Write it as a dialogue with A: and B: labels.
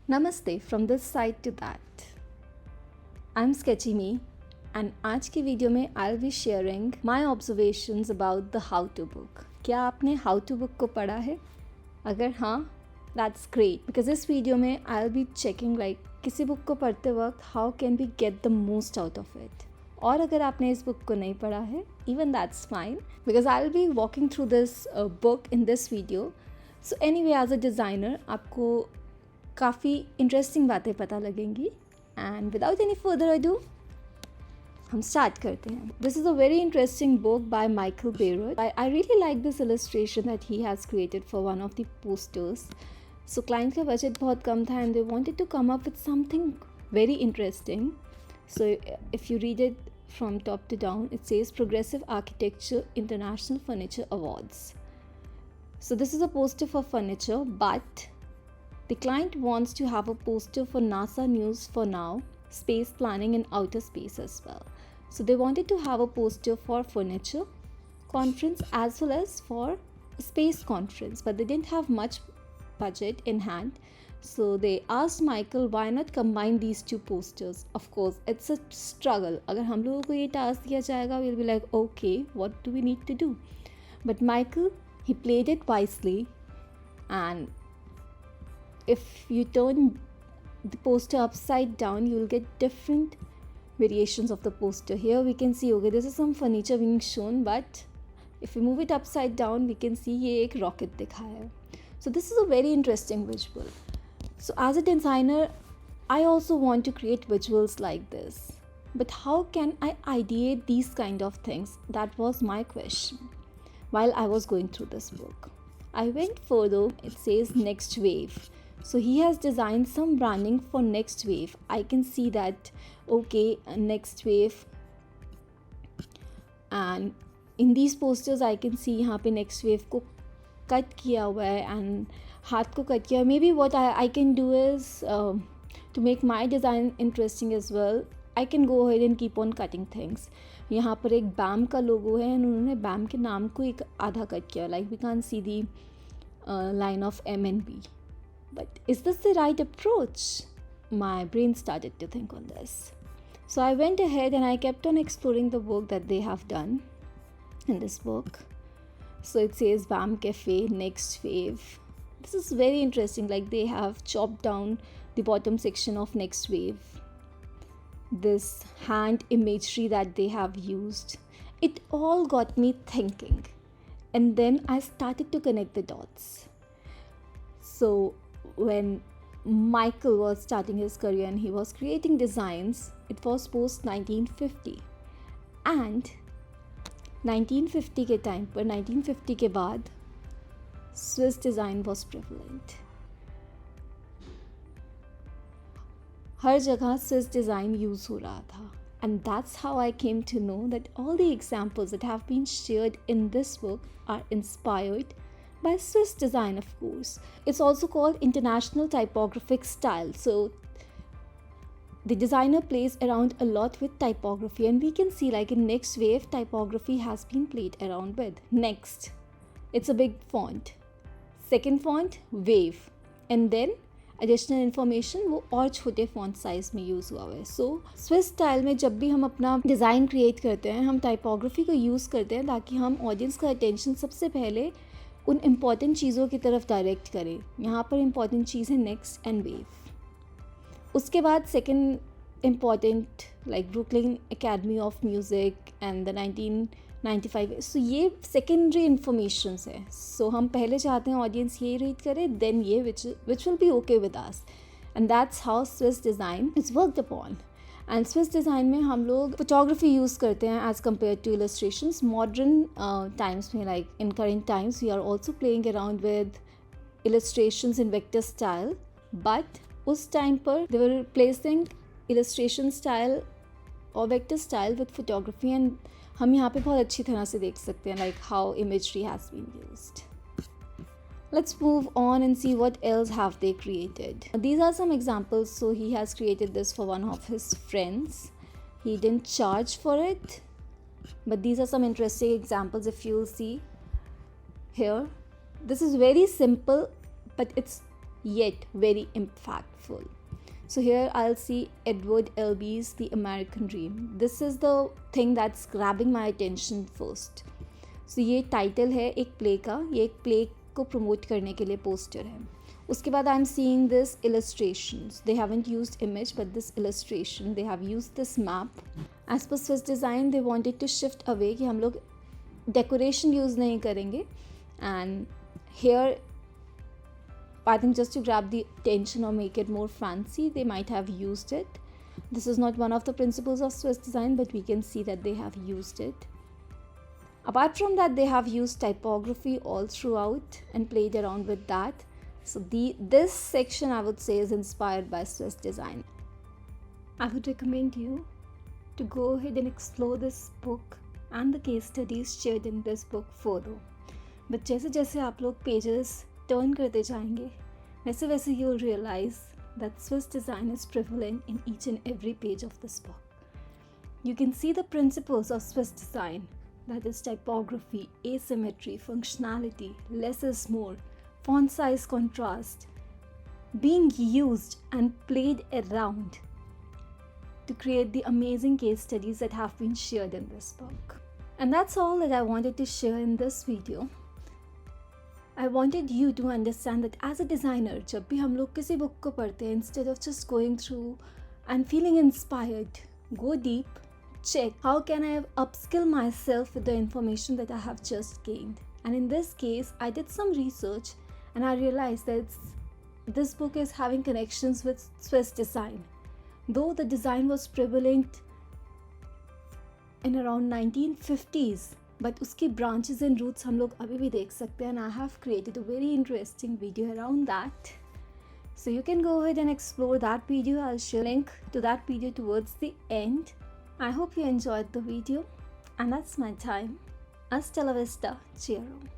A: नमस्ते from this side to that I am sketchy me and आज की video में I will be sharing my observations about the how to book. क्या आपने how to book को पढ़ा है? अगर हाँ, दैट्स ग्रेट बिकॉज इस वीडियो में आई विल बी चेकिंग किसी बुक को पढ़ते वक्त how can we get the most out of it. और अगर आपने इस बुक को नहीं पढ़ा है, even that's fine because I will be walking through this book in this video. So anyway, as a designer आपको काफ़ी इंटरेस्टिंग बातें पता लगेंगी। And without any further ado हम स्टार्ट करते हैं। This is a very interesting book by Michael Bierut. I really like this illustration that he has created for one of the posters. So client का budget बहुत कम था and they wanted to come up with something very interesting. So if you read it from top to down, it says Progressive Architecture International Furniture Awards. So this is a poster for furniture, but the client wants to have a poster for NASA News for Now, space planning and outer space as well. So they wanted to have a poster for furniture conference as well as for a space conference, but they didn't have much budget in hand. So they asked Michael, why not combine these two posters? Of course, it's a struggle. अगर हम लोगों को ये task दिया जाएगा, we'll be like, okay, what do we need to do? But Michael, he played it wisely, and if you turn the poster upside down, you will get different variations of the poster. Here we can see, okay, this is some furniture being shown, but if we move it upside down, we can see ये एक rocket दिखाया है. So this is a very interesting visual. So as a designer, I also want to create visuals like this. But how can I ideate these kind of things? That was my question while I was going through this book. I went further. It says Next Wave. So he has designed some branding for Next Wave. I can see that, okay, Next Wave. And in these posters, I can see यहाँ पे Next Wave को cut किया हुआ है and हाथ को cut किया। Maybe what I can do is to make my design interesting as well, I can go ahead and keep on cutting things. यहाँ पर एक बैम का लोगो है एंड उन्होंने बैम के नाम को एक आधा कट किया, like we can see the line of M and B. But is this the right approach? My brain started to think on this. So I went ahead and I kept on exploring the work that they have done in this book. So it says BAM Cafe, Next Wave. This is very interesting, like they have chopped down the bottom section of Next Wave. This hand imagery that they have used, it all got me thinking. And then I started to connect the dots. So when Michael was starting his career and he was creating designs, it was post 1950. And 1950 के time पर, 1950 के बाद Swiss design was prevalent. हर जगह Swiss design use हो रहा था. And that's how I came to know that all the examples that have been shared in this book are inspired by Swiss design, of course. It's also called International Typographic Style. So the designer plays around a lot with typography, and we can see like in Next Wave, typography has been played around with. Next, it's a big font. Second font, Wave. And then additional information वो और छोटे font size में use हुआ है. So Swiss style में जब भी हम अपना डिज़ाइन क्रिएट करते हैं, हम टाइपोग्राफी को यूज़ करते हैं ताकि हम ऑडियंस का अटेंशन सबसे पहले उन इम्पॉर्टेंट चीज़ों की तरफ डायरेक्ट करें. यहाँ पर इम्पॉर्टेंट चीज़ है नेक्स्ट एंड वेव. उसके बाद second important like Brooklyn academy of music and the 1995. सो ये सेकेंडरी इन्फॉर्मेशंस है. सो हम पहले चाहते हैं ऑडियंस ये रीड करे, देन ये which will be okay with us. And that's how Swiss design is worked upon. And Swiss design में हम लोग फोटोग्राफी यूज़ करते हैं as compare to illustrations. Modern times में, like in current times, we are also playing around with illustrations in vector style, but उस time पर they were replacing illustration style और vector style with photography, and हम यहाँ पे बहुत अच्छी तरह से देख सकते हैं like how imagery has been used. Let's move on and see what else have they created. These are some examples. So he has created this for one of his friends. He didn't charge for it, but these are some interesting examples if you'll see here. This is very simple, but it's yet very impactful. So here I'll see Edward Elby's The American Dream. This is the thing that's grabbing my attention first. So ये title है एक play का, ये एक play को promote करने के लिए पोस्टर है. उसके बाद I am seeing this illustrations. They haven't used image but this illustration. They have used this map. As per Swiss design they wanted to shift away कि हम लोग डेकोरेशन यूज़ नहीं करेंगे. And here I think just to grab the attention or make it more fancy, they might have used it. This is not one of the principles of Swiss design, but we can see that they have used it. Apart from that, they have used typography all throughout and played around with that. So this section I would say is inspired by Swiss design. I would recommend you to go ahead and explore this book and the case studies shared in this book further. But जैसे जैसे आप लोग pages turn करते जाएंगे वैसे वैसे you'll realize that Swiss design is prevalent in each and every page of this book. You can see the principles of Swiss design, that is typography, asymmetry, functionality, less is more, font size contrast, being used and played around to create the amazing case studies that have been shared in this book. And that's all that I wanted to share in this video. I wanted you to understand that as a designer, जब भी हम लोग किसी book को पढ़ते हैं, instead of just going through and feeling inspired, go deep, check how can I upskill myself with the information that I have just gained. And in this case, I did some research and I realized that this book is having connections with Swiss design. Though the design was prevalent in around 1950s, but उसकी branches and roots हम लोग अभी भी देख सकते हैं. And I have created a very interesting video around that. So you can go ahead and explore that video. I'll share a link to that video towards the end. I hope you enjoyed the video. And that's my time. Hasta la vista. Cheerio.